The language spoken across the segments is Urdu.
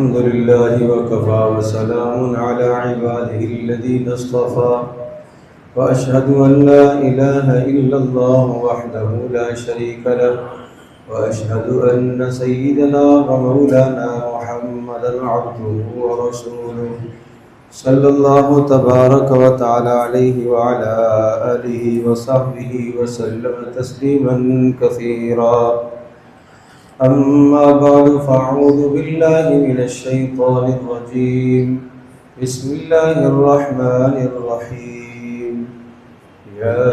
الحمد لله وكفى وسلام على عباده الذين اصطفى وأشهد أن لا إله إلا الله وحده لا شريك له وأشهد أن سيدنا ومولانا محمدا عبده ورسوله صلى الله تبارك وتعالى عليه وعلى آله وصحبه وسلم تسليما كثيرا. أما بعد فأعوذ بالله من الشيطان الرجيم. بسم الله الرحمن الرحيم. يا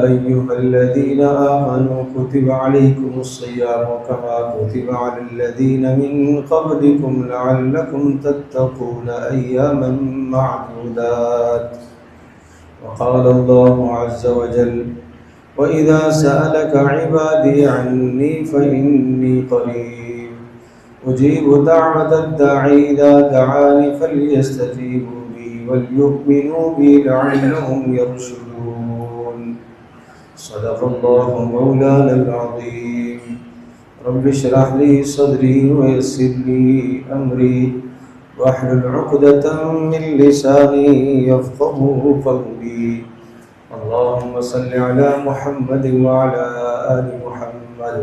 أيها الذين آمنوا كتب عليكم الصيام كما كتب على الذين من قبلكم لعلكم تتقون أياما معدودات. وقال الله عز وجل: وَإِذَا سَأَلَكَ عِبَادِي عَنِّي فَإِنِّي قَرِيبٌ أُجِيبُ دَعْوَةَ الدَّاعِ إِذَا دَعَانِ فَلْيَسْتَجِيبُوا لِي وَلْيُؤْمِنُوا بِي لَعَلَّهُمْ يَرْشُدُونَ. صدق الله مولانا العظيم. رب اشرح لي صدري ويسر لي أمري واحلل عقدة من لساني يفقهوا قولي. اللهم صل على محمد وعلى آل محمد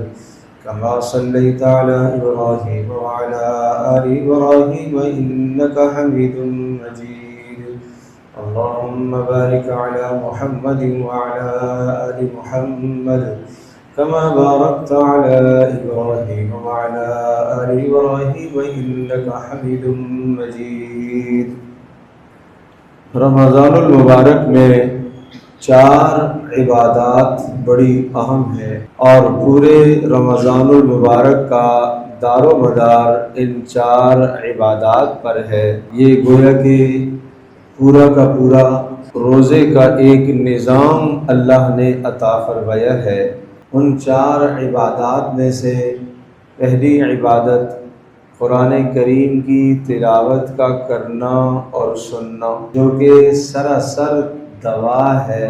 كما صليت على إبراهيم وعلى آل إبراهيم إنك حميد مجيد. اللهم بارك على محمد وعلى آل محمد كما باركت على إبراهيم وعلى آل إبراهيم إنك حميد مجيد. رمضان المبارک میں 4 عبادات بڑی اہم ہیں اور پورے رمضان المبارک کا دار و مدار ان 4 عبادات پر ہے. یہ گویا کہ پورا کا پورا روزے کا ایک نظام اللہ نے عطا فرمایا ہے. ان 4 عبادات میں سے پہلی عبادت قرآن کریم کی تلاوت کا کرنا اور سننا، جو کہ سراسر دوا ہے.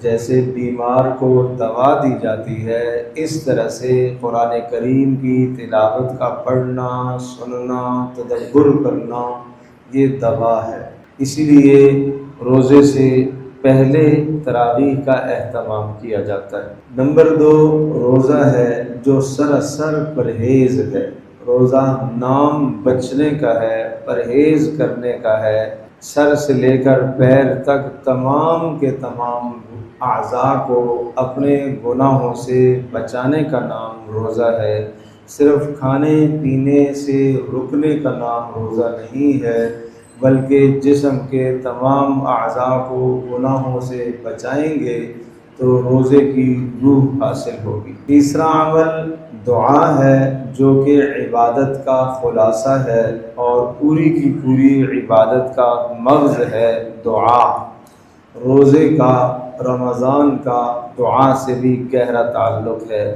جیسے بیمار کو دوا دی جاتی ہے، اس طرح سے قرآن کریم کی تلاوت کا پڑھنا، سننا، تدبر کرنا یہ دوا ہے. اسی لیے روزے سے پہلے تراویح کا اہتمام کیا جاتا ہے. نمبر 2 روزہ ہے جو سراسر پرہیز ہے. روزہ نام بچنے کا ہے، پرہیز کرنے کا ہے. سر سے لے کر پیر تک تمام کے تمام اعضاء کو اپنے گناہوں سے بچانے کا نام روزہ ہے. صرف کھانے پینے سے رکنے کا نام روزہ نہیں ہے، بلکہ جسم کے تمام اعضاء کو گناہوں سے بچائیں گے تو روزے کی روح حاصل ہوگی. تیسرا عمل دعا ہے، جو کہ عبادت کا خلاصہ ہے اور پوری کی پوری عبادت کا مغز ہے. دعا روزے کا، رمضان کا دعا سے بھی گہرا تعلق ہے.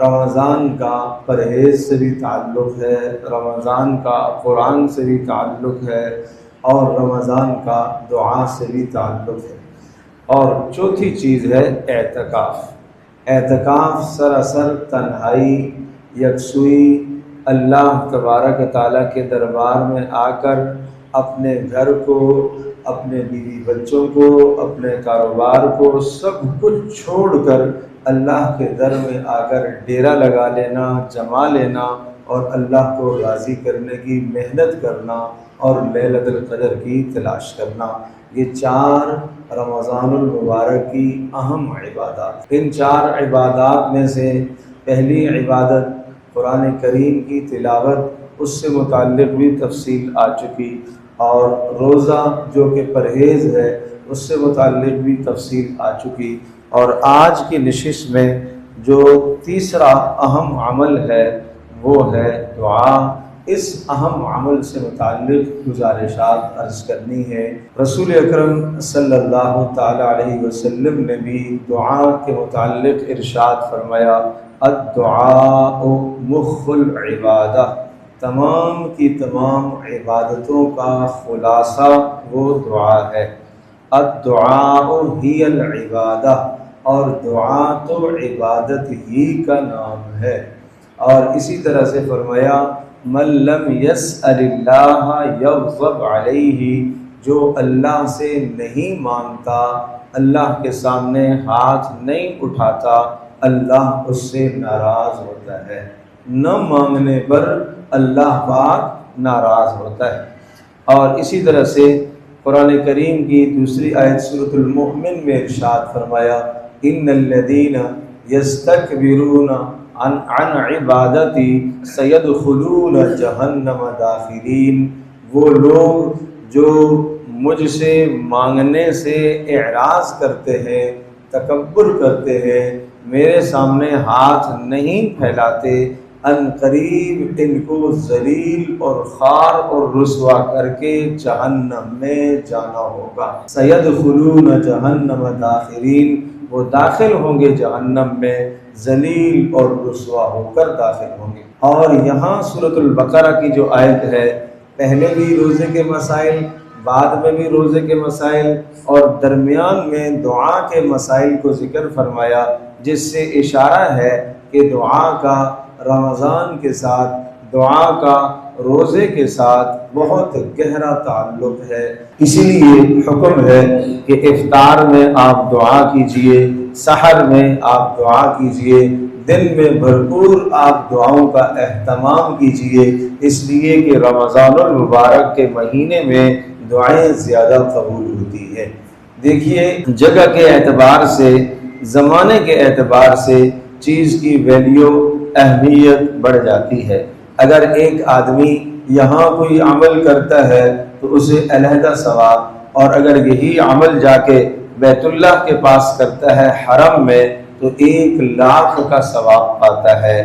رمضان کا پرہیز سے بھی تعلق ہے، رمضان کا قرآن سے بھی تعلق ہے اور رمضان کا دعا سے بھی تعلق ہے. اور چوتھی چیز ہے اعتکاف. اعتکاف سراسر تنہائی، یکسوئی، اللہ تبارک تعالیٰ کے دربار میں آ کر اپنے گھر کو، اپنے بیوی بچوں کو، اپنے کاروبار کو، سب کچھ چھوڑ کر اللہ کے در میں آ کر ڈیرا لگا لینا، جما لینا اور اللہ کو راضی کرنے کی محنت کرنا اور لیلۃ القدر کی تلاش کرنا. یہ 4 رمضان المبارک کی اہم عبادات. ان 4 عبادات میں سے پہلی عبادت قرآن کریم کی تلاوت، اس سے متعلق بھی تفصیل آ چکی، اور روزہ جو کہ پرہیز ہے اس سے متعلق بھی تفصیل آ چکی. اور آج کی نشست میں جو تیسرا اہم عمل ہے وہ ہے دعا. اس اہم عمل سے متعلق گزارشات عرض کرنی ہے. رسول اکرم صلی اللہ تعالی علیہ وسلم نے بھی دعا کے متعلق ارشاد فرمایا: الدعاء مخ العبادہ. تمام کی تمام عبادتوں کا خلاصہ وہ دعا ہے. الدعاء ہی العبادہ، اور دعا تو عبادت ہی کا نام ہے. اور اسی طرح سے فرمایا من لم يسأل اللہ یغضب علیہ، جو اللہ سے نہیں مانگتا، اللہ کے سامنے ہاتھ نہیں اٹھاتا، اللہ اس سے ناراض ہوتا ہے۔ نہ مانگنے پر اللہ پاک ناراض ہوتا ہے۔ اور اسی طرح سے قرآن کریم کی دوسری آیت سورۃ المؤمن میں ارشاد فرمایا، ان الذین یستکبرون عن عبادتی سیدخلون جہنم داخرین، وہ لوگ جو مجھ سے مانگنے سے اعراض کرتے ہیں، تکبر کرتے ہیں، میرے سامنے ہاتھ نہیں پھیلاتے، ان قریب ان کو ذلیل اور خوار اور رسوا کر کے جہنم میں جانا ہوگا۔ سیدخلون جہنم داخرین، وہ داخل ہوں گے جہنم میں، ذلیل اور رسوا ہو کر داخل ہوں گے۔ اور یہاں سورۃ البقرہ کی جو آیت ہے، پہلے بھی روزے کے مسائل، بعد میں بھی روزے کے مسائل، اور درمیان میں دعا کے مسائل کو ذکر فرمایا، جس سے اشارہ ہے کہ دعا کا رمضان کے ساتھ، دعا کا روزے کے ساتھ بہت گہرا تعلق ہے۔ اسی لیے حکم ہے کہ افطار میں آپ دعا کیجئے، سحر میں آپ دعا کیجئے، دن میں بھرپور آپ دعاؤں کا اہتمام کیجئے، اس لیے کہ رمضان المبارک کے مہینے میں دعائیں زیادہ قبول ہوتی ہے۔ دیکھیے، جگہ کے اعتبار سے، زمانے کے اعتبار سے چیز کی ویلیو، اہمیت بڑھ جاتی ہے۔ اگر ایک آدمی یہاں کوئی عمل کرتا ہے تو اسے علیحدہ ثواب، اور اگر یہی عمل جا کے بیت اللہ کے پاس کرتا ہے حرم میں تو 1,00,000 کا ثواب پاتا ہے۔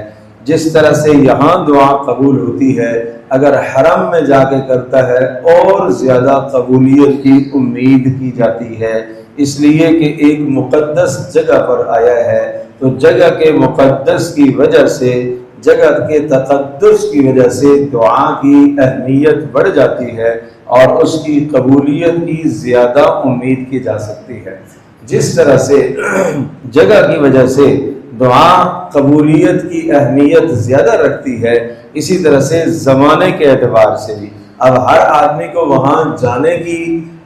جس طرح سے یہاں دعا قبول ہوتی ہے، اگر حرم میں جا کے کرتا ہے اور زیادہ قبولیت کی امید کی جاتی ہے، اس لیے کہ ایک مقدس جگہ پر آیا ہے، تو جگہ کے مقدس کی وجہ سے، جگہ کے تقدس کی وجہ سے دعا کی اہمیت بڑھ جاتی ہے اور اس کی قبولیت کی زیادہ امید کی جا سکتی ہے۔ جس طرح سے جگہ کی وجہ سے دعا قبولیت کی اہمیت زیادہ رکھتی ہے، اسی طرح سے زمانے کے اعتبار سے بھی۔ اب ہر آدمی کو وہاں جانے کی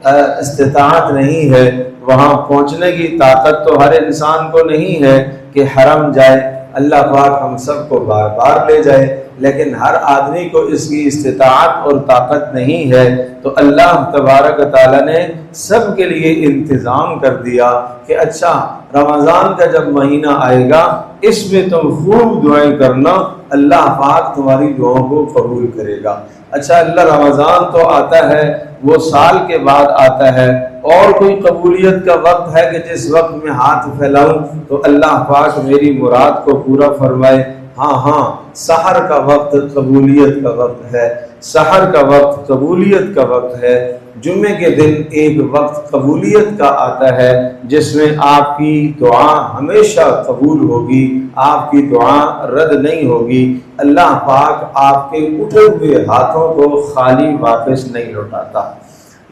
استطاعت نہیں ہے، وہاں پہنچنے کی طاقت تو ہر انسان کو نہیں ہے کہ حرم جائے، اللہ پاک ہم سب کو بار بار لے جائے، لیکن ہر آدمی کو اس کی استطاعت اور طاقت نہیں ہے، تو اللہ تبارک و تعالیٰ نے سب کے لیے انتظام کر دیا کہ اچھا رمضان کا جب مہینہ آئے گا، اس میں تم خوب دعائیں کرنا، اللہ پاک تمہاری دعاؤں کو قبول کرے گا۔ اچھا، اللہ رمضان تو آتا ہے، وہ سال کے بعد آتا ہے، اور کوئی قبولیت کا وقت ہے کہ جس وقت میں ہاتھ پھیلاؤں تو اللہ پاک میری مراد کو پورا فرمائے؟ ہاں، سحر کا وقت قبولیت کا وقت ہے، سحر کا وقت قبولیت کا وقت ہے۔ جمعے کے دن ایک وقت قبولیت کا آتا ہے جس میں آپ کی دعا ہمیشہ قبول ہوگی، آپ کی دعا رد نہیں ہوگی، اللہ پاک آپ کے اٹھے ہوئے ہاتھوں کو خالی واپس نہیں لوٹاتا۔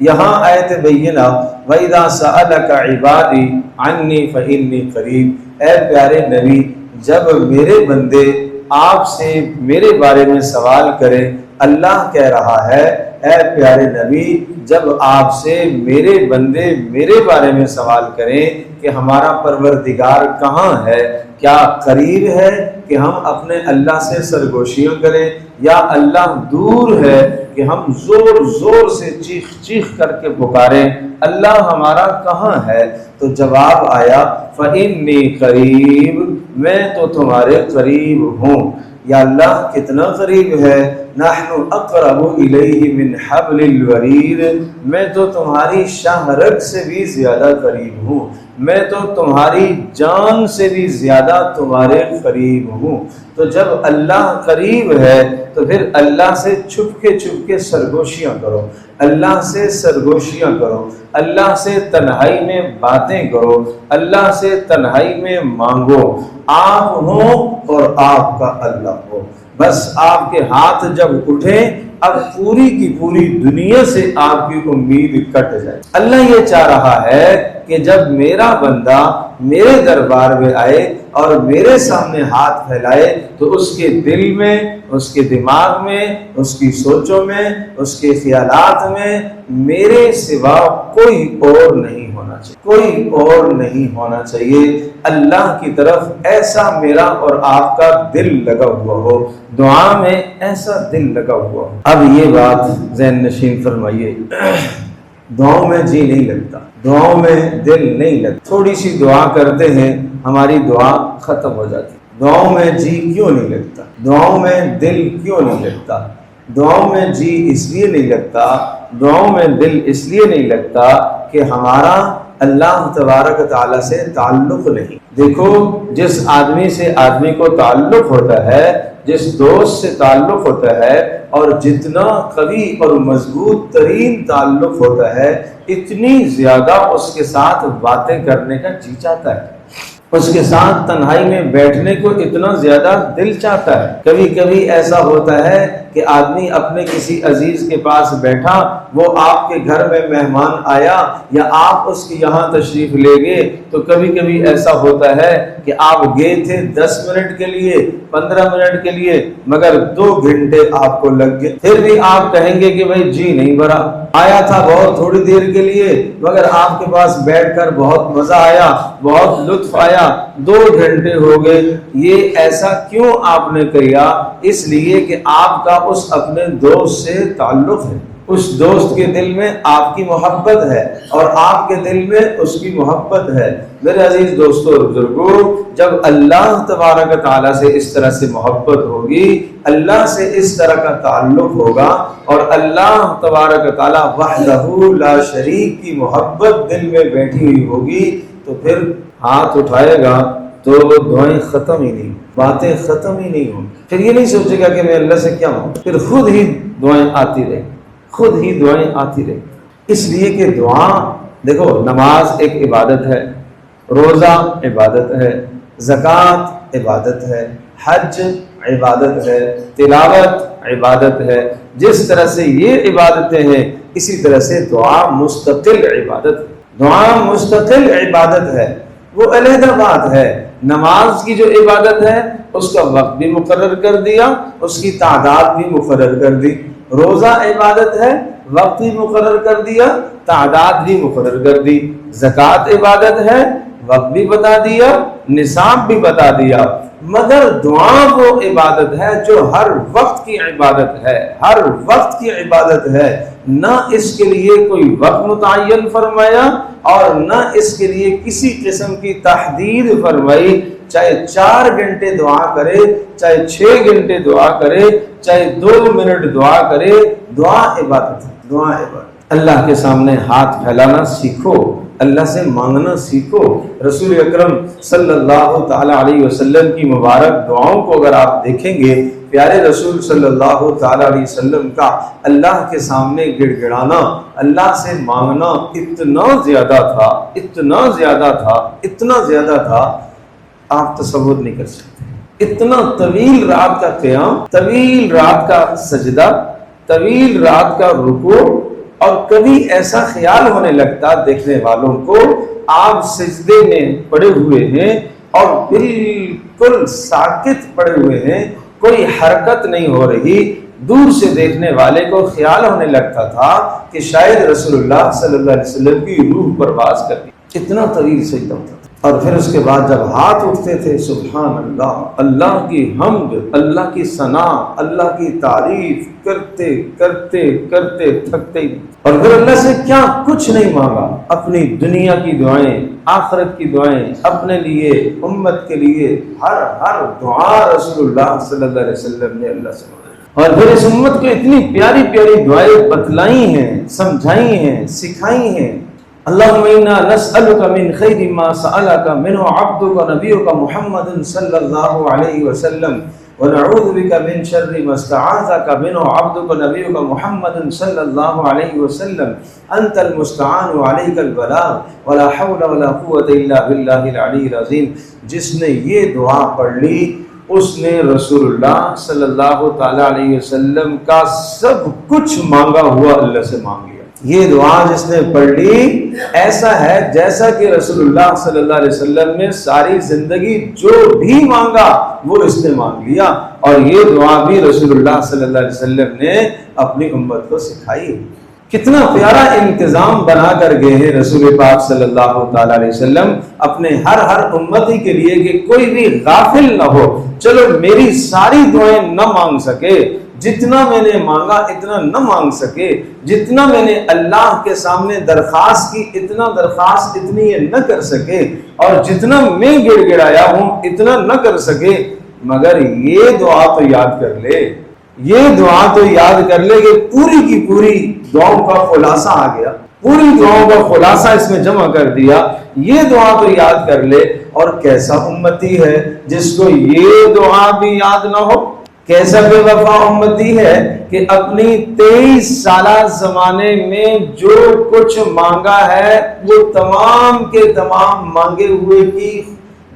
یہاں آیت بینہ وَإِذَا سَأَلَكَ عِبَادِي عَنِّي فَإِنِّي قَرِيبٌ، اے پیارے نبی، جب میرے بندے آپ سے میرے بارے میں سوال کریں، اللہ کہہ رہا ہے اے پیارے نبی، جب آپ سے میرے بندے میرے بارے میں سوال کریں کہ ہمارا پروردگار کہاں ہے، کیا قریب ہے کہ ہم اپنے اللہ سے سرگوشیاں کریں، یا اللہ دور ہے کہ ہم زور زور سے چیخ چیخ کر کے پکاریں اللہ ہمارا کہاں ہے، تو جواب آیا فَإِنِّي قریب، میں تو تمہارے قریب ہوں۔ یا اللہ کتنا قریب ہے، نحن اقرب الیہ من حبل الورید، میں تو تمہاری شاہ رگ سے بھی زیادہ قریب ہوں، میں تو تمہاری جان سے بھی زیادہ تمہارے قریب ہوں۔ تو جب اللہ قریب ہے تو پھر اللہ سے چھپ کے سرگوشیاں کرو، اللہ سے سرگوشیاں کرو، اللہ سے تنہائی میں باتیں کرو، اللہ سے تنہائی میں مانگو، آپ ہوں اور آپ کا اللہ ہو۔ بس آپ کے ہاتھ جب اٹھیں، اب پوری کی پوری دنیا سے آپ کی امید کٹ جائے۔ اللہ یہ چاہ رہا ہے کہ جب میرا بندہ میرے دربار میں آئے اور میرے سامنے ہاتھ پھیلائے تو اس کے دل میں، اس کے دماغ میں، اس کی سوچوں میں، اس کے خیالات میں میرے سوا کوئی اور نہیں ہونا چاہیے، کوئی اور نہیں ہونا چاہیے۔ اللہ کی طرف ایسا میرا اور آپ کا دل لگا ہوا ہو، دعا میں ایسا دل لگا ہوا ہو۔ اب یہ بات ذہن نشین فرمائیے، دعاؤں میں جی نہیں لگتا، دعاؤں میں دل نہیں لگتا، تھوڑی سی دعا کرتے ہیں ہماری دعا ختم ہو جاتی۔ دعاؤں میں جی کیوں نہیں لگتا؟ دعاؤں میں دل کیوں نہیں لگتا؟ دعاؤں میں جی اس لیے نہیں لگتا، دعاؤں میں دل اس لیے نہیں لگتا کہ ہمارا اللہ تبارک تعالیٰ سے تعلق نہیں۔ دیکھو، جس آدمی سے آدمی کو تعلق ہوتا ہے، جس دوست سے تعلق ہوتا ہے، اور جتنا قوی اور مضبوط ترین تعلق ہوتا ہے، اتنی زیادہ اس کے ساتھ باتیں کرنے کا جی چاہتا ہے، اس کے ساتھ تنہائی میں بیٹھنے کو اتنا زیادہ دل چاہتا ہے۔ کبھی کبھی ایسا ہوتا ہے کہ آدمی اپنے کسی عزیز کے پاس بیٹھا، وہ آپ کے گھر میں مہمان آیا یا آپ اس کے یہاں تشریف لے گئے، تو کبھی کبھی ایسا ہوتا ہے کہ آپ گئے تھے 10 منٹ کے لیے، 15 منٹ کے لیے، مگر 2 گھنٹے آپ کو لگ گئے، پھر بھی آپ کہیں گے کہ بھائی جی نہیں بھرا، آیا تھا بہت تھوڑی دیر کے لیے، مگر آپ کے پاس بیٹھ کر بہت مزہ آیا، بہت لطف آیا، 2 گھنٹے ہو گئے۔ یہ ایسا کیوں آپ نے کیا؟ اس لیے کہ آپ کا اس اپنے دوست سے تعلق ہے، اس دوست کے دل میں آپ کی محبت ہے اور آپ کے دل میں اس کی محبت ہے۔ میرے عزیز دوستو اور بزرگوں، جب اللہ تبارک تعالیٰ سے اس طرح سے محبت ہوگی، اللہ سے اس طرح کا تعلق ہوگا، اور اللہ تبارک تعالیٰ وحدہ لا شریک کی محبت دل میں بیٹھی ہوئی ہوگی، تو پھر ہاتھ اٹھائے گا تو دعائیں ختم ہی نہیں، باتیں ختم ہی نہیں ہوں، پھر یہ نہیں سوچے گا کہ میں اللہ سے کیا ہوں، پھر خود ہی دعائیں آتی رہے، خود ہی دعائیں آتی رہے۔ اس لیے کہ دعا، دیکھو، نماز ایک عبادت ہے، روزہ عبادت ہے، زکوٰۃ عبادت ہے، حج عبادت ہے، تلاوت عبادت ہے۔ جس طرح سے یہ عبادتیں ہیں، اسی طرح سے دعا مستقل عبادت ہے، دعا مستقل عبادت ہے، وہ علیحدہ بات ہے۔ نماز کی جو عبادت ہے اس کا وقت بھی مقرر کر دیا، اس کی تعداد بھی مقرر کر دی۔ روزہ عبادت ہے، وقت بھی مقرر کر دیا، تعداد بھی مقرر کر دی۔ زکوٰۃ عبادت ہے، وقت بھی بتا دیا، نصاب بھی بتا دیا۔ مگر دعا وہ عبادت ہے جو ہر وقت کی عبادت ہے، ہر وقت کی عبادت ہے، نہ اس کے لیے کوئی وقت متعین فرمایا اور نہ اس کے لیے کسی قسم کی تحدید فرمائی۔ چاہے 4 گھنٹے دعا کرے، چاہے 6 گھنٹے دعا کرے، چاہے 2 منٹ دعا کرے، دعا عبادت ہے، دعا عبادت۔ اللہ کے سامنے ہاتھ پھیلانا سیکھو، اللہ سے مانگنا سیکھو۔ رسول اکرم صلی اللہ تعالی علیہ وسلم کی مبارک دعاؤں کو اگر آپ دیکھیں گے، پیارے رسول صلی اللہ تعالی علیہ وسلم کا اللہ کے سامنے گڑ گڑانا، اللہ سے مانگنا اتنا زیادہ تھا، اتنا زیادہ تھا، اتنا زیادہ تھا، آپ تصور نہیں کر سکتے۔ اتنا طویل رات کا قیام، طویل رات کا سجدہ، طویل رات کا رکوع، اور کبھی ایسا خیال ہونے لگتا دیکھنے والوں کو آپ سجدے میں پڑے ہوئے ہیں اور بالکل ساکت پڑے ہوئے ہیں، کوئی حرکت نہیں ہو رہی۔ دور سے دیکھنے والے کو خیال ہونے لگتا تھا کہ شاید رسول اللہ صلی اللہ علیہ وسلم کی روح پرواز کر گئی، اتنا طویل سجدہ ہوتا تھا۔ اور پھر اس کے بعد جب ہاتھ اٹھتے تھے، سبحان اللہ، اللہ کی حمد، اللہ کی ثنا، اللہ کی تعریف کرتے کرتے کرتے تھکتے ہی، اور پھر اللہ سے کیا کچھ نہیں مانگا، اپنی دنیا کی دعائیں، آخرت کی دعائیں، اپنے لیے، امت کے لیے، ہر دعا رسول اللہ صلی اللہ علیہ وسلم نے اللہ سے مانگی، اور پھر اس امت کو اتنی پیاری پیاری دعائیں بتلائی ہیں، سمجھائی ہیں، سکھائی ہیں۔ اللہم انا نسألک من خیر ما سألک منہ عبدک نبیک محمد صلی اللہ علیہ وسلم ونعوذ بک من شر ما استعاذک منہ عبدک نبیک محمد صلی اللہ علیہ وسلم انت المستعان علیک البلاغ ولا حول ولا قوة الا باللہ العلی العظیم۔ جس نے یہ دعا پڑھ لی، اس نے رسول اللہ صلی اللہ تعالی علیہ وسلم کا سب کچھ مانگا ہوا اللہ سے مانگ لیا۔ یہ دعا جس نے پڑھ لی ایسا ہے جیسا کہ رسول اللہ صلی اللہ علیہ وسلم نے ساری زندگی جو بھی مانگا وہ اس نے مانگ لیا، اور یہ دعا بھی رسول اللہ صلی اللہ علیہ وسلم نے اپنی امت کو سکھائی۔ کتنا پیارا انتظام بنا کر گئے ہیں رسول پاک صلی اللہ تعالی علیہ وسلم اپنے ہر امتی کے لیے کہ کوئی بھی غافل نہ ہو۔ چلو میری ساری دعائیں نہ مانگ سکے، جتنا میں نے مانگا اتنا نہ مانگ سکے، جتنا میں نے اللہ کے سامنے درخواست کی اتنی یہ نہ کر سکے، اور جتنا میں گڑ گڑایا ہوں اتنا نہ کر سکے، مگر یہ دعا تو یاد کر لے، یہ دعا تو یاد کر لے کہ پوری کی پوری دعاؤں کا خلاصہ آ گیا، پوری دعاؤں کا خلاصہ اس میں جمع کر دیا، یہ دعا تو یاد کر لے۔ اور کیسا امتی ہے جس کو یہ دعا بھی یاد نہ ہو، کیسا بے وفا امتی ہے کہ اپنی 23 سالہ زمانے میں جو کچھ مانگا ہے وہ تمام کے تمام مانگے ہوئے کی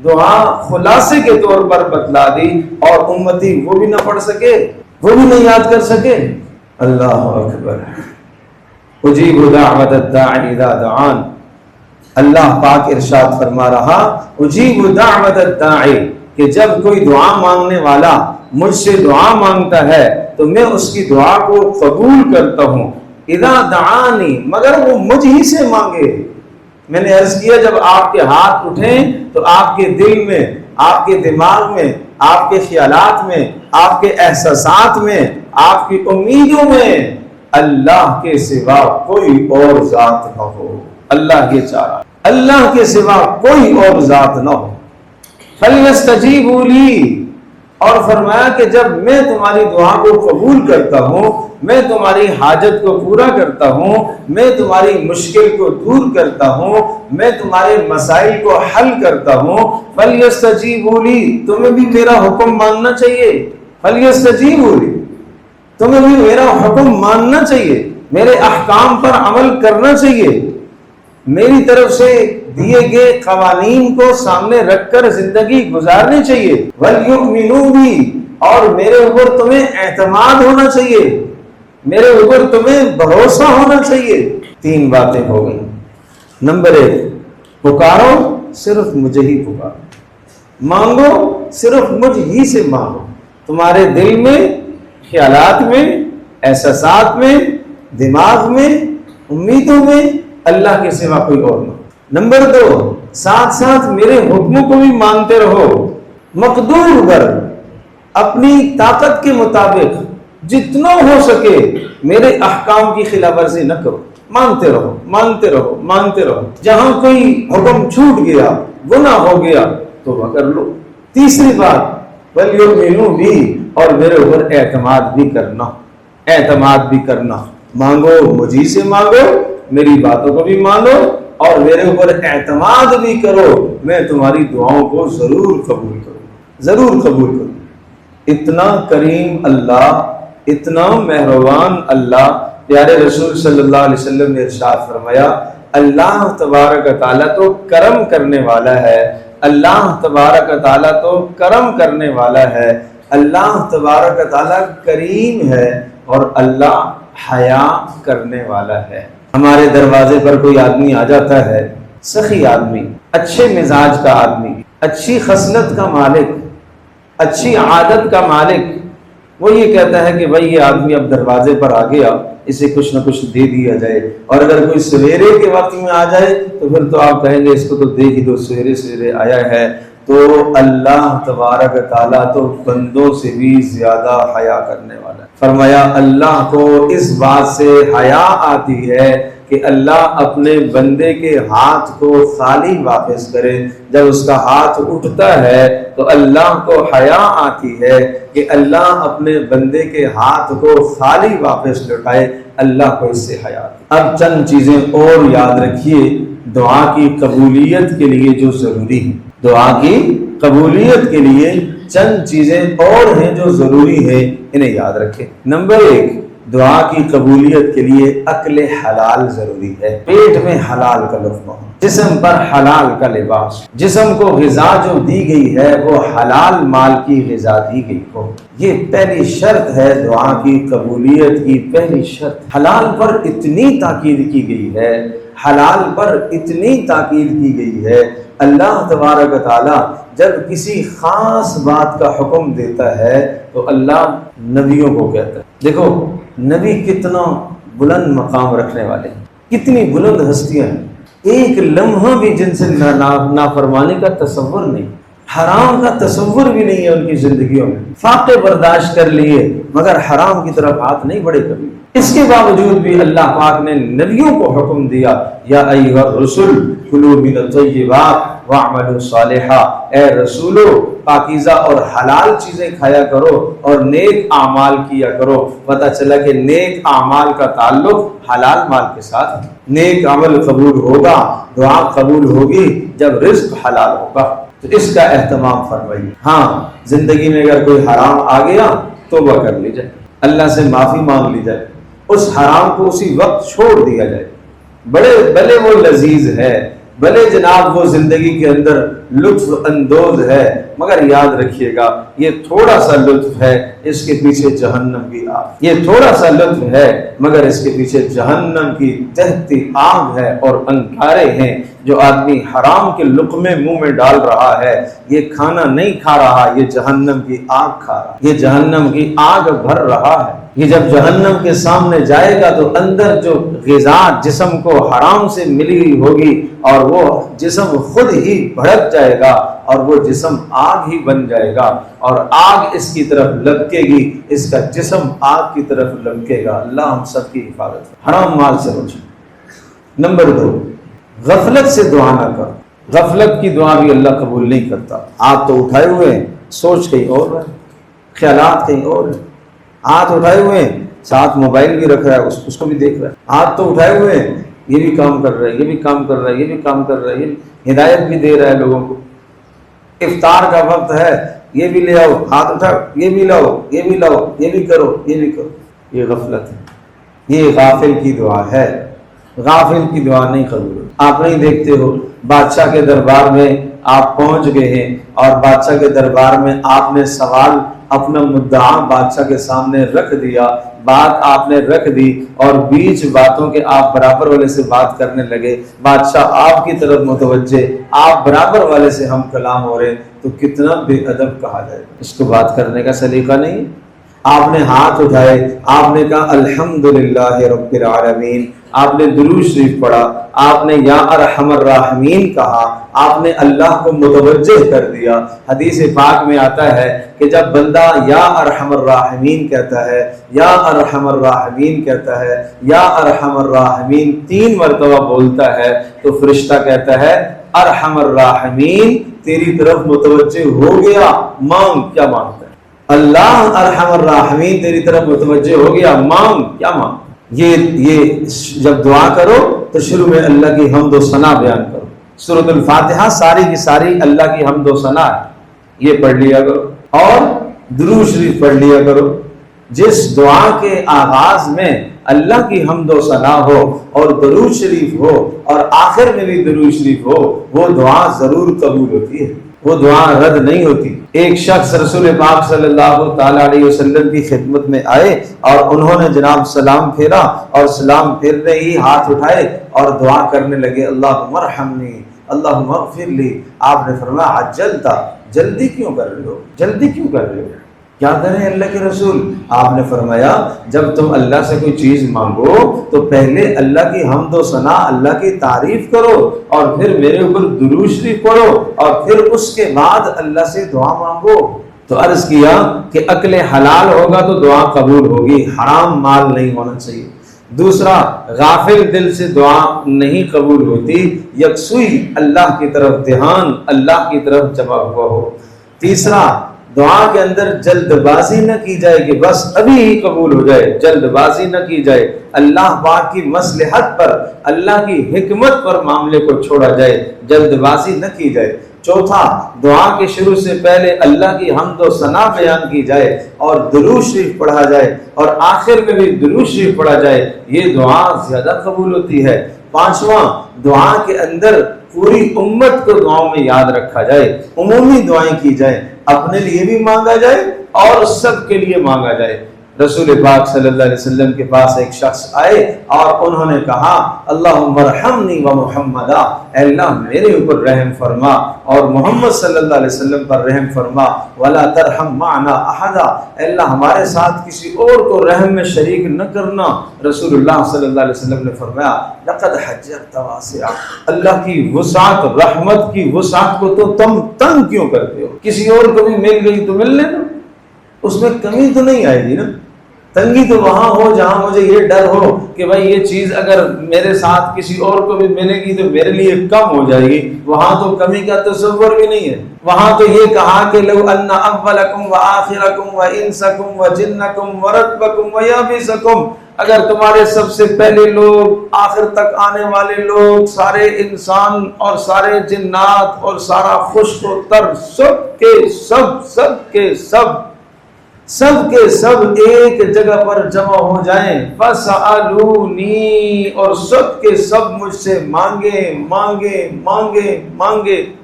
دعا خلاصے کے طور پر بتلا دی، اور امتی وہ بھی نہ پڑھ سکے، وہ بھی نہیں یاد کر سکے۔ اللہ اکبر۔ اجیب دعوت الداعی اذا دعان، اللہ پاک ارشاد فرما رہا اجیب دعوت الداعی، کہ جب کوئی دعا مانگنے والا مجھ سے دعا مانگتا ہے تو میں اس کی دعا کو قبول کرتا ہوں، اذا دعانی، مگر وہ مجھ ہی سے مانگے۔ میں نے عرض کیا جب آپ کے ہاتھ اٹھیں تو آپ کے دل میں، آپ کے دماغ میں، آپ کے خیالات میں، آپ کے احساسات میں، آپ کی امیدوں میں اللہ کے سوا کوئی اور ذات نہ ہو، اللہ کے چارہ، اللہ کے سوا کوئی اور ذات نہ ہو۔ فَلْيَسْتَجِيبُوا لِي، اور فرمایا کہ جب میں تمہاری دعا کو قبول کرتا ہوں، میں تمہاری حاجت کو پورا کرتا ہوں، میں تمہاری مشکل کو دور کرتا ہوں، میں تمہارے مسائل کو حل کرتا ہوں، فَلْيَسْتَجِيبُوا لِي، تمہیں بھی میرا حکم ماننا چاہیے، فَلْيَسْتَجِيبُوا لِي، تمہیں بھی میرا حکم ماننا چاہیے، میرے احکام پر عمل کرنا چاہیے، میری طرف سے دیے گئے قوانین کو سامنے رکھ کر زندگی گزارنی چاہیے، وَلْيُؤْمِنُوا بِي، اور میرے اوپر تمہیں اعتماد ہونا چاہیے، میرے اوپر تمہیں بھروسہ ہونا چاہیے۔ 3 باتیں ہو گئی۔ نمبر 1، پکارو صرف مجھے ہی پکارو، مانگو صرف مجھ ہی سے مانگو، تمہارے دل میں، خیالات میں، احساسات میں، دماغ میں، امیدوں میں اللہ کے سوا کوئی اور نہ۔ نمبر 2، ساتھ ساتھ میرے حکموں کو بھی مانتے رہو، مقدور پر اپنی طاقت کے مطابق جتنا ہو سکے میرے احکام کی خلاف ورزی نہ کرو، مانتے رہو مانتے رہو مانتے رہو، جہاں کوئی حکم چھوٹ گیا، گناہ ہو گیا توبہ کر لو۔ تیسری بات، وَلْيُؤْمِنُوا بِي، اور میرے اوپر اعتماد بھی کرنا، اعتماد بھی کرنا، مانگو مجھے سے مانگو، میری باتوں کو بھی مانو، اور میرے اوپر اعتماد بھی کرو، میں تمہاری دعاؤں کو ضرور قبول کروں، ضرور قبول کروں۔ اتنا کریم اللہ، اتنا مہربان اللہ، پیارے رسول صلی اللہ علیہ وسلم نے ارشاد فرمایا اللہ تبارک تعالیٰ تو کرم کرنے والا ہے، اللہ تبارک تعالیٰ تو کرم کرنے والا ہے، اللہ تبارک تعالیٰ کریم ہے، اور اللہ حیا کرنے والا ہے۔ ہمارے دروازے پر کوئی آدمی آ جاتا ہے، سخی آدمی، اچھے مزاج کا آدمی، اچھی خصلت کا مالک، اچھی عادت کا مالک، وہ یہ کہتا ہے کہ بھائی یہ آدمی اب دروازے پر آ گیا، اسے کچھ نہ کچھ دے دیا جائے، اور اگر کوئی سویرے کے وقت میں آ جائے تو پھر تو آپ کہیں گے اس کو تو دے ہی دو، سویرے سویرے آیا ہے۔ تو اللہ تبارک تعالیٰ تو بندوں سے بھی زیادہ حیا کرنے والا ہے۔ فرمایا اللہ کو اس بات سے حیا آتی ہے کہ اللہ اپنے بندے کے ہاتھ کو خالی واپس کرے، جب اس کا ہاتھ اٹھتا ہے تو اللہ کو حیا آتی ہے کہ اللہ اپنے بندے کے ہاتھ کو خالی واپس لوٹائے، اللہ کو اس سے حیا آتی۔ اب چند چیزیں اور یاد رکھیے دعا کی قبولیت کے لیے جو ضروری ہے، دعا کی قبولیت کے لیے چند چیزیں اور ہیں جو ضروری ہیں، انہیں یاد رکھیں۔ نمبر 1، دعا کی قبولیت کے لیے عقل حلال ضروری ہے، پیٹ میں حلال کا لقمہ ہو۔ جسم پر حلال کا لباس، جسم کو غذا جو دی گئی ہے وہ حلال مال کی غذا دی گئی ہو، یہ پہلی شرط ہے دعا کی قبولیت کی پہلی شرط۔ حلال پر اتنی تاکید کی گئی ہے، حلال پر اتنی تاکید کی گئی ہے، اللہ تبارک و تعالی جب کسی خاص بات کا حکم دیتا ہے تو اللہ نبیوں کو کہتا ہے۔ دیکھو نبی کتنا بلند مقام رکھنے والے ہیں، کتنی بلند ہستیاں ہیں، ایک لمحہ بھی جن سے نافرمانی کا تصور نہیں، حرام کا تصور بھی نہیں ہے ان کی زندگیوں میں، فاقے برداشت کر لیے مگر حرام کی طرف ہاتھ نہیں بڑھے کبھی۔ اس کے باوجود بھی اللہ پاک نے نبیوں کو حکم دیا، یا ایھا الرسل کلوا من الطیبات واعملوا صالحا، اے رسولو پاکیزہ اور حلال چیزیں کھایا کرو اور نیک اعمال کیا کرو۔ پتہ چلا کہ نیک اعمال کا تعلق حلال مال کے ساتھ ہے۔ نیک عمل قبول ہوگا، دعا قبول ہوگی جب رزق حلال ہوگا، تو اس کا اہتمام فرمائیے۔ ہاں زندگی میں اگر کوئی حرام آ گیا توبہ کر لی جائے، اللہ سے معافی مانگ لی جائے، اس حرام کو اسی وقت چھوڑ دیا جائے۔ بھلے وہ لذیذ ہے، بھلے جناب وہ زندگی کے اندر لطف اندوز ہے، مگر یاد رکھیے گا یہ تھوڑا سا لطف ہے، اس کے پیچھے جہنم کی آگ، یہ تھوڑا سا لطف ہے مگر اس کے پیچھے جہنم کی دہتی آگ ہے اور انگارے ہیں۔ جو آدمی حرام کے لقمے منہ میں ڈال رہا ہے یہ کھانا نہیں کھا رہا، یہ جہنم کی آگ کھا رہا، یہ جہنم کی آگ بھر رہا ہے۔ یہ جب جہنم کے سامنے جائے گا تو اندر جو غذا جسم کو حرام سے ملی ہوئی ہوگی اور وہ جسم خود ہی بھڑک جائے گا اور وہ جسم آگ ہی بن جائے گا اور آگ اس کی طرف لپکے گی، اس کا جسم آگ کی طرف لپکے گا۔ اللہ ہم سب کی حفاظت۔ حرام مال سے بچو۔ نمبر 2، غفلت سے دعا نہ کرو۔ غفلت کی دعا بھی اللہ قبول نہیں کرتا۔ آپ تو اٹھائے ہوئے ہیں، سوچ کہیں اور ہے، خیالات کہیں اور ہے، ہاتھ اٹھائے ہوئے ہیں، ساتھ موبائل بھی رکھ رہا ہے، اس کو بھی دیکھ رہا ہے، ہاتھ تو اٹھائے ہوئے ہیں، یہ بھی کام کر رہا ہے، یہ بھی کام کر رہا ہے، یہ بھی کام کر رہا ہے، یہ ہدایت بھی دے رہا ہے لوگوں کو۔ افطار کا وقت ہے، یہ بھی لے آؤ، ہاتھ اٹھاؤ، یہ بھی لاؤ، یہ بھی لاؤ، یہ بھی کرو، یہ بھی کرو۔ یہ غفلت ہے، یہ غافل کی دعا ہے۔ غافل کی دعا نہیں قبول ہوتی۔ آپ نہیں دیکھتے ہو بادشاہ کے دربار میں آپ پہنچ گئے ہیں اور بادشاہ کے دربار میں آپ نے سوال اپنا مدعا بادشاہ کے سامنے رکھ دیا، بات آپ نے رکھ دی اور بیچ باتوں کے آپ برابر والے سے بات کرنے لگے، بادشاہ آپ کی طرف متوجہ، آپ برابر والے سے ہم کلام ہو رہے، تو کتنا بے ادب کہا جائے۔ اس کو بات کرنے کا سلیقہ نہیں۔ آپ نے ہاتھ اٹھائے، آپ نے کہا الحمدللہ رب العالمین، آپ نے درود شریف پڑھا، آپ نے یا ارحم الراحمین کہا، آپ نے اللہ کو متوجہ کر دیا۔ حدیث پاک میں آتا ہے کہ جب بندہ یا ارحم الراحمین کہتا ہے، یا ارحم الراحمین کہتا ہے، یا ارحم الراحمین 3 مرتبہ بولتا ہے تو فرشتہ کہتا ہے ارحم الراحمین تیری طرف متوجہ ہو گیا، مانگ۔ کیا مانگتا ہے؟ اللہ ارحم الراحمین تیری طرف متوجہ ہو گیا، مانگ۔ کیا مانگ؟ یہ جب دعا کرو تو شروع میں اللہ کی حمد و ثنا بیان کرو۔ سورۃ الفاتحہ ساری کی ساری اللہ کی حمد و ثنا ہے، یہ پڑھ لیا کرو اور درود شریف پڑھ لیا کرو۔ جس دعا کے آغاز میں اللہ کی حمد و ثنا ہو اور درود شریف ہو اور آخر میں بھی درود شریف ہو، وہ دعا ضرور قبول ہوتی ہے، وہ دعا رد نہیں ہوتی۔ ایک شخص رسول پاک صلی اللہ تعالی علیہ وسلم کی خدمت میں آئے اور انہوں نے جناب سلام پھیرا اور سلام پھیرنے ہی ہاتھ اٹھائے اور دعا کرنے لگے اللہم ارحمنی اللہم اغفر لی۔ آپ نے فرمایا عجلتا، جلدی کیوں کر رہے ہو، جلدی کیوں کر رہے ہو؟ کیا کریں اللہ کے رسول؟ آپ نے فرمایا جب تم اللہ سے کوئی چیز مانگو تو پہلے اللہ کی حمد و ثنا، اللہ کی تعریف کرو اور پھر میرے اوپر درود شریف پڑھو اور پھر اس کے بعد اللہ سے دعا مانگو۔ تو عرض کیا کہ عقل حلال ہوگا تو دعا قبول ہوگی، حرام مال نہیں ہونا چاہیے۔ دوسرا، غافل دل سے دعا نہیں قبول ہوتی، یکسوئی اللہ کی طرف دھیان اللہ کی طرف جمع ہوا ہو۔ تیسرا، دعا کے اندر جلد بازی نہ کی جائے کہ بس ابھی ہی قبول ہو جائے، جلد بازی نہ کی جائے، اللہ پاک کی مصلحت پر، اللہ کی حکمت پر معاملے کو چھوڑا جائے، جلد بازی نہ کی جائے۔ چوتھا، دعا کے شروع سے پہلے اللہ کی حمد و ثنا بیان کی جائے اور درود شریف پڑھا جائے اور آخر میں بھی درود شریف پڑھا جائے، یہ دعا زیادہ قبول ہوتی ہے۔ پانچواں، دعا کے اندر پوری امت کو دعاؤں میں یاد رکھا جائے، عمومی دعائیں کی جائیں، اپنے لیے بھی مانگا جائے اور سب کے لیے مانگا جائے۔ رسول پاک صلی اللہ علیہ وسلم کے پاس ایک شخص آئے اور انہوں نے کہا اللہم ارحمنی و محمدا، اے اللہ میرے اوپر رحم فرما اور محمد صلی اللہ علیہ وسلم پر رحم فرما، ولا ترحم معنا احدا، اے اللہ ہمارے ساتھ کسی اور کو رحم میں شریک نہ کرنا۔ رسول اللہ صلی اللہ علیہ وسلم نے فرمایا لقد حجرت واسعا، اللہ کی وسعت، رحمت کی وسعت کو تو تم تنگ کیوں کرتے ہو؟ کسی اور کو بھی مل گئی تو مل لینا، اس میں کمی تو نہیں آئے گی نا۔ تنگی تو وہاں ہو جہاں مجھے یہ ڈر ہو کہ بھائی یہ چیز اگر میرے ساتھ کسی اور کو بھی ملے گی تو میرے لیے کم ہو جائے گی، وہاں تو کمی کا تصور بھی نہیں ہے۔ وہاں تو یہ کہا کہ لو ان اولکم وآخرکم وانسکم وجنکم ورتبکم ویابسکم، اگر تمہارے سب سے پہلے لوگ، آخر تک آنے والے لوگ، سارے انسان اور سارے جنات اور سارا خشک و تر، سب کے سب ایک جگہ پر جمع ہو جائیں، فَسَأَلُونِي، اور سب کے سب مجھ سے مانگے،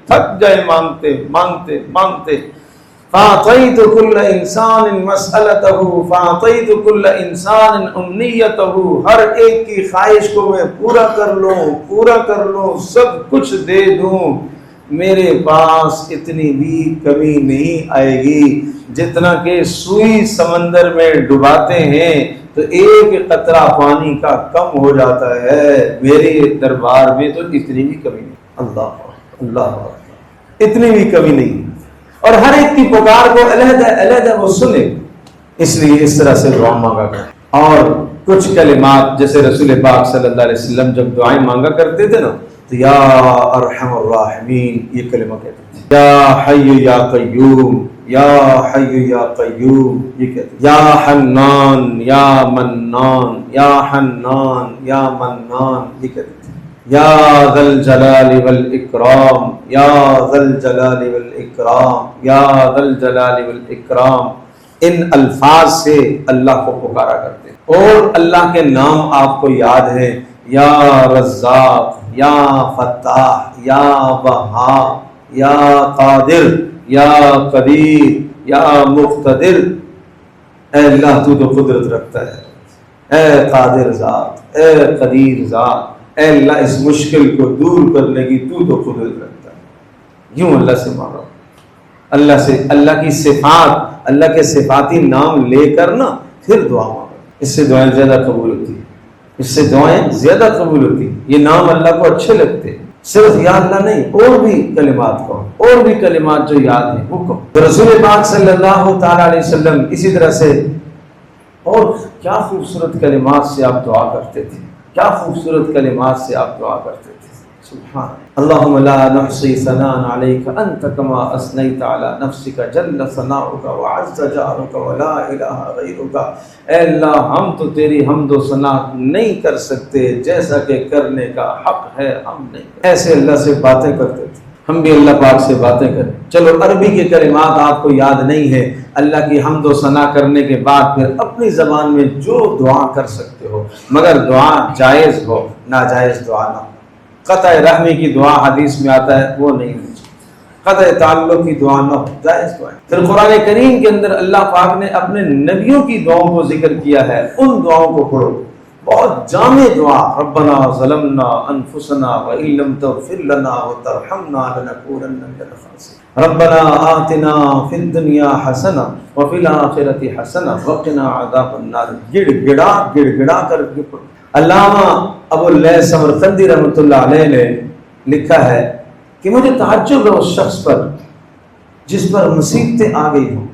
تھک جائے مانگتے، فَأَعْطَيْتُ كُلَّ إِنسَانٍ مَسْأَلَتَهُ فَأَعْطَيْتُ كُلَّ إِنسَانٍ أُمْنِيَّتَهُ، ہر ایک کی خواہش کو میں پورا کر لوں، سب کچھ دے دوں، میرے پاس اتنی بھی کمی نہیں آئے گی۔ جتنا کہ سوئی سمندر میں ڈباتے ہیں تو ایک قطرہ پانی کا کم ہو جاتا ہے، میرے دربار میں تو اتنی بھی کمی نہیں، اللہ اتنی بھی کمی نہیں، اور ہر ایک کی پکار کو علیحدہ وہ سنے، اس لیے اس طرح سے دعا مانگا کریں۔ اور کچھ کلمات جیسے رسول پاک صلی اللہ علیہ وسلم جب دعائیں مانگا کرتے تھے نا تو یا ارحم الراحمین یہ کلمہ کہتے تھے، یا حی یا قیوم، یا حی یا قیوم یہ کہتے ہیں، یا حنان یا منان، یا حنان یا منان یہ کہتے ہیں، یا ذا الجلال والاکرام، یا ذا الجلال والاکرام، یا ذا الجلال والاکرام، ان الفاظ سے اللہ کو پکارا کرتے ہیں۔ اور اللہ کے نام آپ کو یاد ہے، یا رزاق، یا فتاح، یا وہاب، یا قادر، یا قدیر، یا مقتدر، اے اللہ تو قدرت رکھتا ہے، اے قادر ذات، اے قدیر ذات، اے اللہ اس مشکل کو دور کرنے کی تو قدرت رکھتا ہے۔ یوں اللہ سے مانگو، اللہ کی صفات، اللہ کے صفاتی نام لے کر نا پھر دعا مانگو، اس سے دعائیں زیادہ قبول ہوتی ہیں، یہ نام اللہ کو اچھے لگتے ہیں۔ صرف یا اللہ نہیں، اور بھی کلمات کہو، اور بھی کلمات جو یاد ہیں وہ کہو۔ رسول پاک صلی اللہ تعالی علیہ وسلم اسی طرح سے اور کیا خوبصورت کلمات سے آپ دعا کرتے تھے، کیا خوبصورت کلمات سے آپ دعا کرتے تھے، سبحان اللہم لا نحصی ثناء علیک انت کما اثنیت علی نفسک جل ثناؤک وعز جارک ولا الہ غیرک، اے اللہ ہم تو تیری حمد و ثنا نہیں کر سکتے جیسا کہ کرنے کا حق ہے ہم نہیں۔ ایسے اللہ سے باتیں کرتے تھے، ہم بھی اللہ پاک سے باتیں کریں۔ چلو عربی کے کلمات آپ کو یاد نہیں ہے، اللہ کی حمد و ثنا کرنے کے بعد پھر اپنی زبان میں جو دعا کر سکتے ہو، مگر دعا جائز ہو، ناجائز دعا نہ ہو۔ قطع رحمی کی دعا حدیث میں آتا ہے وہ نہیں ہونی چاہیے، قطع تعلق کی دعا نہ ہو، جائز دعا۔ پھر قرآن کریم کے اندر اللہ پاک نے اپنے نبیوں کی دعاؤں کو ذکر کیا ہے، ان دعاؤں کو پڑھو، بہت جامع دعا، ربنا ظلمنا انفسنا وان لم تغفر لنا وترحمنا لنکونن من الخاسرین، ربنا آتنا فی الدنیا حسنہ وفی الآخرۃ حسنہ وقنا عذاب النار، گڑ گڑا کر کے پڑھو۔ علامہ ابو اللیث سمرقندی رحمۃ اللہ علیہ نے لکھا ہے کہ مجھے تعجب ہے اس شخص پر جس پر مصیبتیں آ گئی ہوں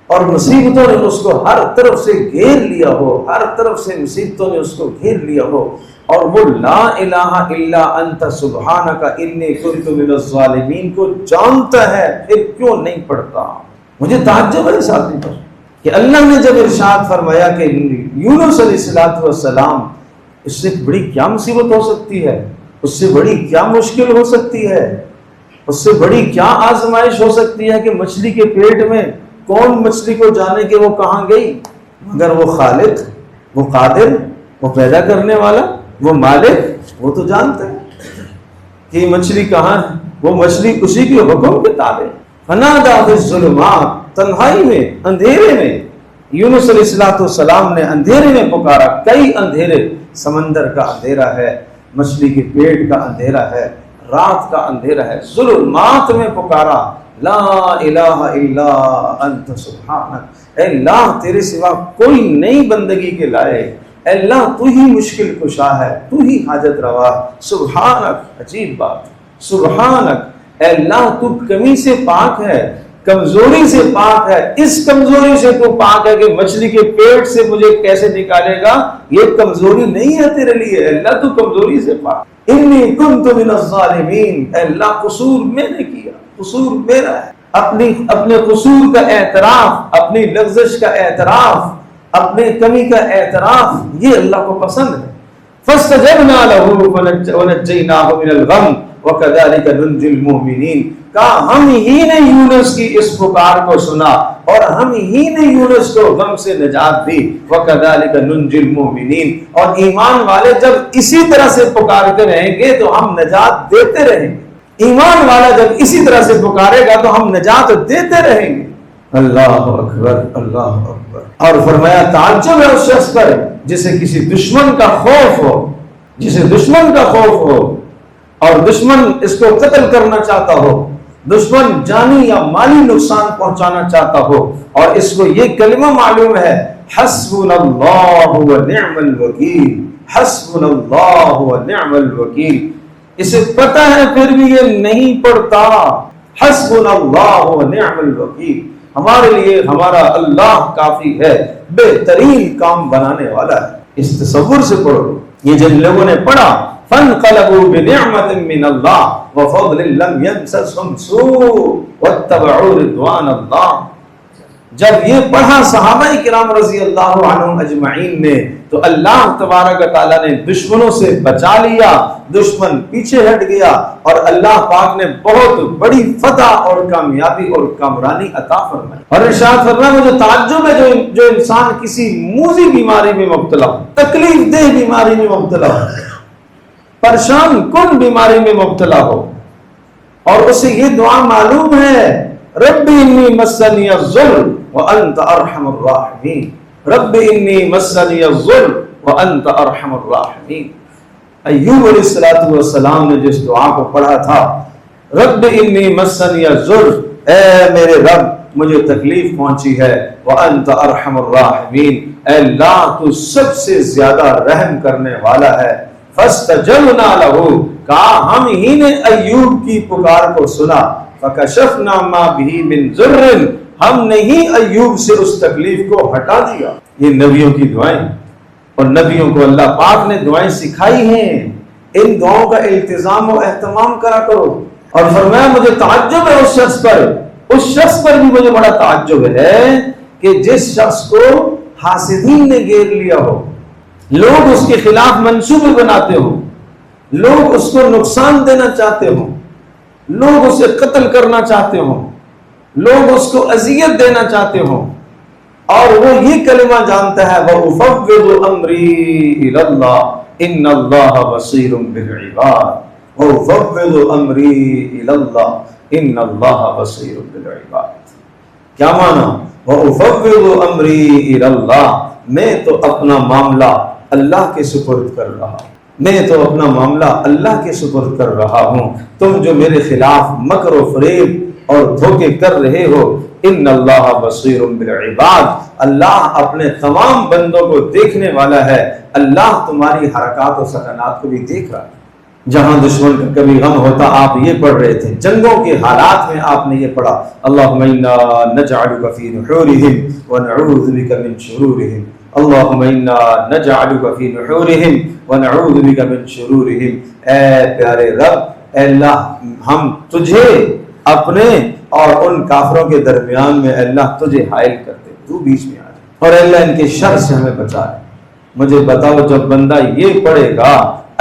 اور مصیبتوں نے اس کو ہر طرف سے گھیر لیا ہو، ہر طرف سے مصیبتوں نے اس کو گھیر لیا ہو، اور وہ لا الہ الا انت سبحانک انی کنت من الظالمین کو جانتا ہے پھر کیوں نہیں پڑھتا۔ مجھے تعجب ہے اس آدمی پر کہ اللہ نے جب ارشاد فرمایا کہ یونس علیہ السلام، اس سے بڑی کیا مصیبت ہو سکتی ہے، اس سے بڑی کیا مشکل ہو سکتی ہے، اس سے بڑی کیا آزمائش ہو سکتی ہے کہ مچھلی کے پیٹ میں کون مچھلی کو جانے کہ وہ کہاں گئی، مگر وہ خالق، وہ قادر، وہ پیدا کرنے والا، وہ مالک وہ تو جانتے ہیں کہ مچھلی کہاں ہے، وہ مچھلی اسی کے حکم کے تابع۔ فنادیٰ فی الظلمات، تنہائی میں، اندھیرے میں، یونس علیہ السلام نے اندھیرے میں پکارا۔ کئی اندھیرے، سمندر کا اندھیرا ہے، مچھلی کے پیٹ کا اندھیرا ہے، رات کا اندھیرا ہے، ظلمات میں پکارا، لا الہ الا انت سبحانک، اے اللہ تیرے سوا کوئی نہیں بندگی کے لائق، اے اللہ تو ہی مشکل کشا ہے، تو ہی حاجت روا ہے، سبحانک، عجیب بات، سبحانک، اے اللہ تو کمی سے پاک ہے، کمزوری سے پاک ہے، اس کمزوری سے تو پاک ہے کہ مچھلی کے پیٹ سے مجھے کیسے نکالے گا، یہ کمزوری نہیں ہے تیرے لیے، اے اللہ تو کمزوری سے پاک۔ انی کنت من الظالمین، اے اللہ قصور میں نے کیا، قصور میرا ہے، اپنے قصور کا اعتراف، اپنی لغزش کا اعتراف، اپنے کمی کا اعتراف، یہ اللہ کو پسند ہے۔ فاستجبنا له ونجيناه من الغم وكذلك ننجي المؤمنين، کہا ہم ہی نے یونس کی اس پکار کو سنا اور ہم ہی نے یونس کو غم سے نجات دی، وَكَذَلِكَ نُنْجِي الْمُؤْمِنِينَ، اور ایمان والے جب اسی طرح سے پکارتے رہیں گے تو ہم نجات دیتے رہیں گے، ایمان والا جب اسی طرح سے پکارے گا تو ہم نجات دیتے رہیں گے۔ اللہ اکبر، اللہ اکبر۔ اور فرمایا تعجب ہے اس شخص پر جسے کسی دشمن کا خوف ہو، جسے دشمن کا خوف ہو اور دشمن اس کو قتل کرنا چاہتا ہو، دشمن جانی یا مالی نقصان پہنچانا چاہتا ہو، اور اس کو یہ کلمہ معلوم ہے، حسبنا اللہ ونعم الوکیل، حسبنا اللہ ونعم الوکیل، اسے پتہ ہے پھر بھی یہ نہیں پڑھتا، حسبنا اللہ ونعم الوکیل، ہمارے لیے ہمارا اللہ کافی ہے، بہترین کام بنانے والا ہے۔ اس تصور سے پڑھو، یہ جن لوگوں نے پڑھا فَانْقَلَبُوا بِنِعْمَةٍ مِّنَ اللَّهِ وَفَضْلٍ لَّمْ يَمْسَسْهُمْ سُوءٌ وَاتَّبَعُوا رِضْوَانَ اللَّهِ، جب یہ پڑھا صحابہ کرام رضی اللہ عنہم اجمعین نے تو اللہ تبارک و تعالیٰ نے دشمنوں سے بچا لیا، دشمن پیچھے ہٹ گیا اور اللہ پاک نے بہت بڑی فتح اور کامیابی اور کامرانی عطا فرمائی۔ اور ارشاد فرمایا مجھے تعجب ہے جو انسان کسی موذی بیماری میں مبتلا ہو، تکلیف دہ بیماری میں مبتلا ہو، پریشان کن بیماری میں مبتلا ہو، اور اسے یہ دعا معلوم ہے، رب انی مسنی الضر وانت ارحم الراحمین، رب انی مسنی الضر وانت ارحم الراحمین۔ ایوب علیہ السلام نے جس دعا کو پڑھا تھا، رب انی مسنی الضر، اے میرے رب مجھے تکلیف پہنچی ہے، وانت ارحم الراحمین، اے اللہ تو سب سے زیادہ رحم کرنے والا ہے، فاستجبنا له، کہا ہم ہی نے ایوب کی پکار کو سنا، فکشفنا ما به من ضر، ہم نے ہی ایوب سے اس تکلیف کو ہٹا دیا۔ یہ نبیوں کی دعائیں، اور نبیوں کو اللہ پاک نے دعائیں سکھائی ہیں، ان دعاؤں کا التزام و اہتمام کرا کرو۔ اور فرمایا مجھے تعجب ہے اس شخص پر بھی مجھے بڑا تعجب ہے کہ جس شخص کو حاسدین نے گھیر لیا ہو، لوگ اس کے خلاف منصوبے بناتے ہوں، لوگ اس کو نقصان دینا چاہتے ہوں، لوگ اسے قتل کرنا چاہتے ہوں، لوگ اس کو اذیت دینا چاہتے ہوں، اور وہ یہ کلمہ جانتا ہے وَأُفَوِّضُ أَمْرِي إِلَى اللَّهِ إِنَّ اللَّهَ بَصِيرٌ بِالْعِبَادِ، وَأُفَوِّضُ أَمْرِي إِلَى اللَّهِ إِنَّ اللَّهَ بَصِيرٌ بِالْعِبَادِ۔ کیا معنی؟ وَأُفَوِّضُ أَمْرِي إِلَى اللَّهِ، میں تو اپنا معاملہ اللہ کے سپرد کر رہا ہوں، میں تو اپنا معاملہ اللہ کے سپرد کر رہا ہوں، تم جو میرے خلاف مکر و فریب اور دھوکے کر رہے ہو، ان اللہ بصیر بالعباد، اللہ اپنے تمام بندوں کو دیکھنے والا ہے، اللہ تمہاری حرکات و سکنات کو بھی دیکھ رہا ہے۔ جہاں دشمن کا کبھی غم ہوتا آپ یہ پڑھ رہے تھے، جنگوں کے حالات میں آپ نے یہ پڑھا، اللہم انا نجعلک فی نحورہم ونعوذ بک من شرورہم، اللہم انا نجعلک فی نحورہم ونعوذ بک من شرورہم، اے پیارے رب، اے اللہ ہم تجھے اپنے اور ان کافروں کے درمیان میں اللہ تجھے حائل کرتے، تو بیچ میں آ جائے، اور اللہ ان کے شر سے ہمیں بچائے۔ مجھے بتاؤ جب بندہ یہ پڑھے گا،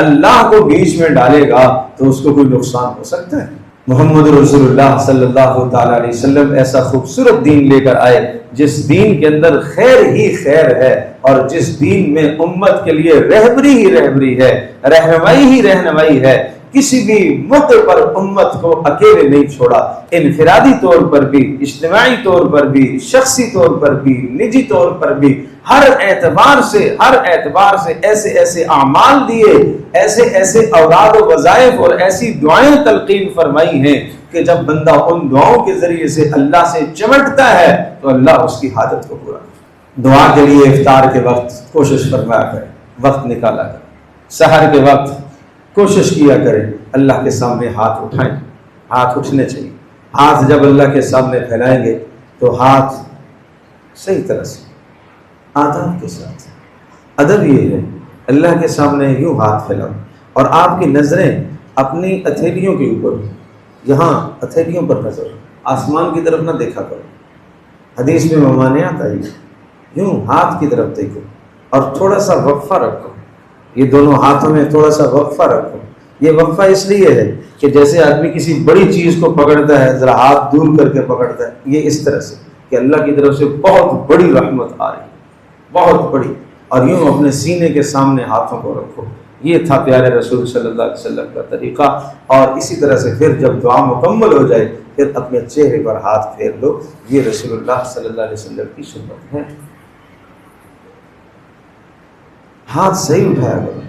اللہ کو بیچ میں ڈالے گا، تو اس کو کوئی نقصان ہو سکتا ہے؟ محمد رسول اللہ صلی اللہ تعالی علیہ وسلم ایسا خوبصورت دین لے کر آئے جس دین کے اندر خیر ہی خیر ہے اور جس دین میں امت کے لیے رہبری ہی رہبری ہے، رہنمائی ہی رہنمائی ہے، کسی بھی موقع پر امت کو اکیلے نہیں چھوڑا، انفرادی طور پر بھی، اجتماعی طور پر بھی، شخصی طور پر بھی، نجی طور پر بھی، ہر اعتبار سے ایسے ایسے اعمال دیے، ایسے ایسے اوراد و وظائف اور ایسی دعائیں تلقین فرمائی ہیں کہ جب بندہ ان دعاؤں کے ذریعے سے اللہ سے چمٹتا ہے تو اللہ اس کی حاجت کو پورا کرے۔ دعا کے لیے افطار کے وقت کوشش فرمایا کرے، وقت نکالا کرے، سحر کے وقت کوشش کیا کریں اللہ کے سامنے ہاتھ اٹھائیں، ہاتھ اٹھنے چاہیے۔ ہاتھ جب اللہ کے سامنے پھیلائیں گے تو ہاتھ صحیح طرح سے آداب کے ساتھ، ادب یہ ہے اللہ کے سامنے یوں ہاتھ پھیلاؤ اور آپ کی نظریں اپنی ہتھیلیوں کے اوپر، یہاں ہتھیلیوں پر نظر، آسمان کی طرف نہ دیکھا کرو۔ حدیث میں ممانعت آئی، یوں ہاتھ کی طرف دیکھو اور تھوڑا سا وقفہ رکھو، یہ دونوں ہاتھوں میں تھوڑا سا وقفہ رکھو۔ یہ وقفہ اس لیے ہے کہ جیسے آدمی کسی بڑی چیز کو پکڑتا ہے، ذرا ہاتھ دور کر کے پکڑتا ہے، یہ اس طرح سے کہ اللہ کی طرف سے بہت بڑی رحمت آ رہی ہے، بہت بڑی، اور یوں اپنے سینے کے سامنے ہاتھوں کو رکھو۔ یہ تھا پیارے رسول صلی اللہ علیہ وسلم کا طریقہ، اور اسی طرح سے پھر جب دعا مکمل ہو جائے پھر اپنے چہرے پر ہاتھ پھیر لو۔ یہ رسول اللہ صلی اللہ علیہ وسلم کی سنت ہے۔ ہاتھ صحیح اٹھایا کرو۔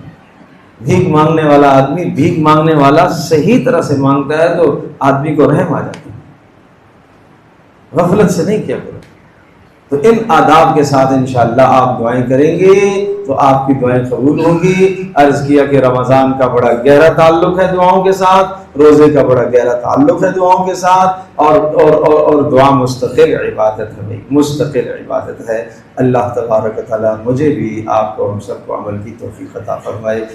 بھیک مانگنے والا آدمی بھیک مانگنے والا صحیح طرح سے مانگتا ہے تو آدمی کو رحم آ جاتا ہے، غفلت سے نہیں کیا کرو۔ تو ان آداب کے ساتھ انشاءاللہ آپ دعائیں کریں گے تو آپ کی دعائیں قبول ہوں گی۔ عرض کیا کہ رمضان کا بڑا گہرا تعلق ہے دعاؤں کے ساتھ، روزے کا بڑا گہرا تعلق ہے دعاؤں کے ساتھ، اور دعا مستقل عبادت ہے، مستقل عبادت ہے۔ اللہ تبارک و تعالیٰ مجھے بھی، آپ کو، ہم سب کو عمل کی توفیق عطا فرمائے۔